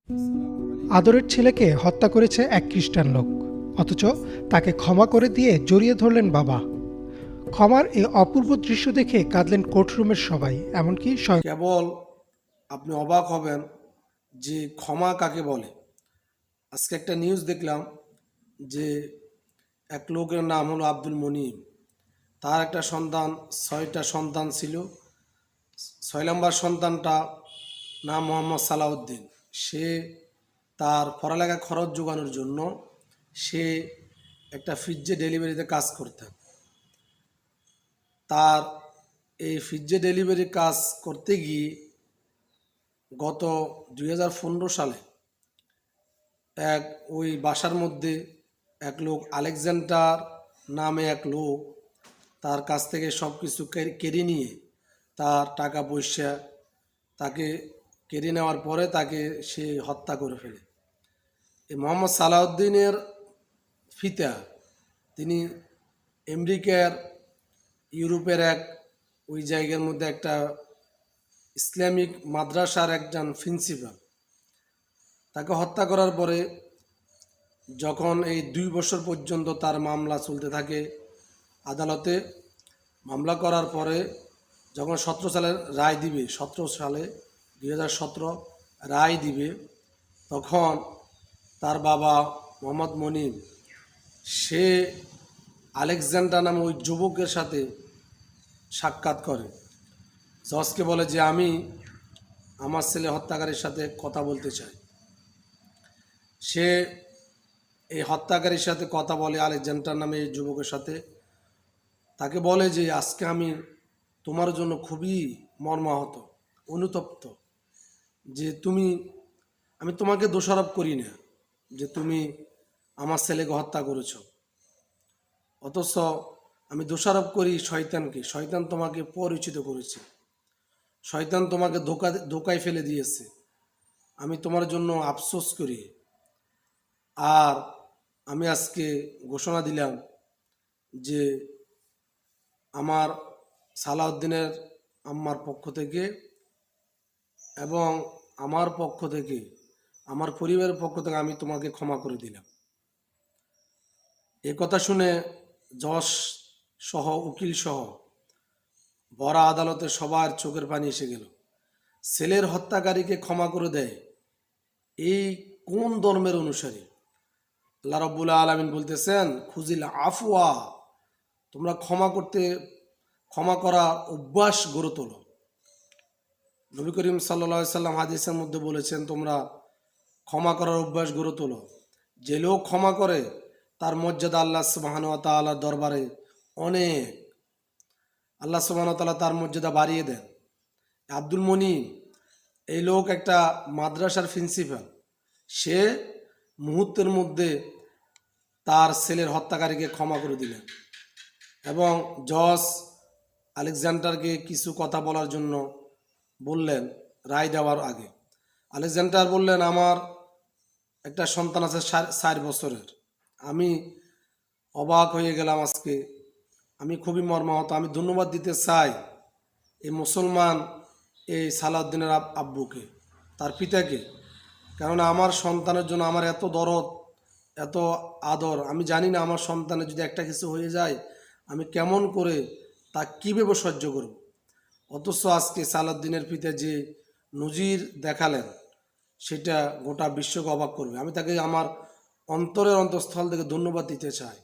আদরের ছেলেকে হত্যা করেছে এক খ্রিস্টান লোক, অথচ তাকে ক্ষমা করে দিয়ে জড়িয়ে ধরলেন বাবা। ক্ষমার এই অপূর্ব দৃশ্য দেখে কাঁদলেন কোর্টরুমের সবাই, এমনকি স্বয়ং। কেবল আপনি অবাক হবেন যে ক্ষমা কাকে বলে। আজকে একটা নিউজ দেখলাম যে এক লোকের নাম হলো আব্দুল মনিম। তার একটা সন্তান, 6টা সন্তান ছিল। 6 নম্বর সন্তানটা নাম মোহাম্মদ সালাউদ্দিন। সে তার পড়ালেখা খরচ যোগানোর জন্য সে একটা ফ্রিজে ডেলিভারিতে কাজ করতেন। তার এই ফ্রিজে ডেলিভারি কাজ করতে গিয়ে গত 2015 সালে এক ওই বাসার মধ্যে এক লোক আলেকজান্ডার নামে এক লোক তার কাছ থেকে সব কিছু কেড়ে নিয়ে তার টাকা পয়সা তাকে কেড়ে নেওয়ার পরে তাকে সে হত্যা করে ফেলে। এই মোহাম্মদ সালাউদ্দিনের পিতা, তিনি আমেরিকার ইউরোপের এক ওই জায়গার মধ্যে একটা ইসলামিক মাদ্রাসার একজন প্রিন্সিপাল। তাকে হত্যা করার পরে যখন এই 2 বছর পর্যন্ত তার মামলা চলতে থাকে আদালতে, মামলা করার পরে যখন 17 সালে রায় দিবে, 17 সালে 2017 রায় দিবে, তখন তার বাবা মোহাম্মদ মনিম সে আলেকজান্ডার নামে ওই যুবকের সাথে সাক্ষাৎ করে। জজকে বলে যে আমি আমার ছেলে হত্যাকারীর সাথে কথা বলতে চাই। সে এই হত্যাকারীর সাথে কথা বলে, আলেকজান্ডার নামে এই যুবকের সাথে। তাকে বলে যে আজকে আমি তোমার জন্য খুবই মর্মাহত, অনুতপ্ত, যে আমি তোমাকে দোষারোপ করি না যে তুমি আমার ছেলেকে হত্যা করেছ, অথচ আমি দোষারোপ করি শয়তানকে। শয়তান তোমাকে পরিচিত করেছে, শয়তান তোমাকে ধোকায় ফেলে দিয়েছে। আমি তোমার জন্য আফসোস করি। আর আমি আজকে ঘোষণা দিলাম যে আমার সালাউদ্দিনের আম্মার পক্ষ থেকে এবং আমার পক্ষ থেকে, আমার পরিবারের পক্ষ থেকে আমি তোমাকে ক্ষমা করে দিলাম। এ কথা শুনে জজ সহ, উকিল সহ বড় আদালতে সবার চোখের পানি এসে গেল। ছেলের হত্যাকারীকে ক্ষমা করে দেয় এই কোন ধর্মের অনুসারী? আল্লাহ রাব্বুল আলামিন বলতেছেন, খুজিল আফওয়া, তোমরা ক্ষমা করা অভ্যাস গড়ে তোলো। নবী করিম সাল্লাল্লাহু সাল্লাম হাদিসের মধ্যে বলেছেন, তোমরা ক্ষমা করার অভ্যাস গড়ে তোলো। যে লোক ক্ষমা করে তার মর্যাদা আল্লাহ সুবহানাহু ওয়া তাআলার দরবারে অনেক। আল্লাহ সুবহানাহু ওয়া তাআলা তার মর্যাদা বাড়িয়ে দেন। আব্দুল মনিম এই লোক একটা মাদ্রাসার প্রিন্সিপাল। সে মুহূর্তের মধ্যে তার ছেলের হত্যাকারীকে ক্ষমা করে দিলেন এবং জজ আলেকজান্ডারকে কিছু কথা বলার জন্য বললেন রায় দেওয়ার আগে। আলেকজান্ডার বললেন, আমার একটা সন্তান আছে 4 বছরের। আমি অবাক হয়ে গেলাম আজকে, আমি খুবই মর্মাহত। আমি ধন্যবাদ দিতে চাই এই মুসলমান এই সালাউদ্দিনের আব্বুকে, তার পিতাকে। কেননা আমার সন্তানের জন্য আমার এত দরদ, এত আদর। আমি জানি না আমার সন্তানের যদি একটা কিছু হয়ে যায় আমি কেমন করে তা কীভাবে সহ্য করব। অথচ আজকে সালাউদ্দিনের পিতা যে নজির দেখালেন সেটা গোটা বিশ্বকে অবাক করবে। আমি তাকে আমার অন্তরের অন্তঃস্থল থেকে ধন্যবাদ দিতে চাই।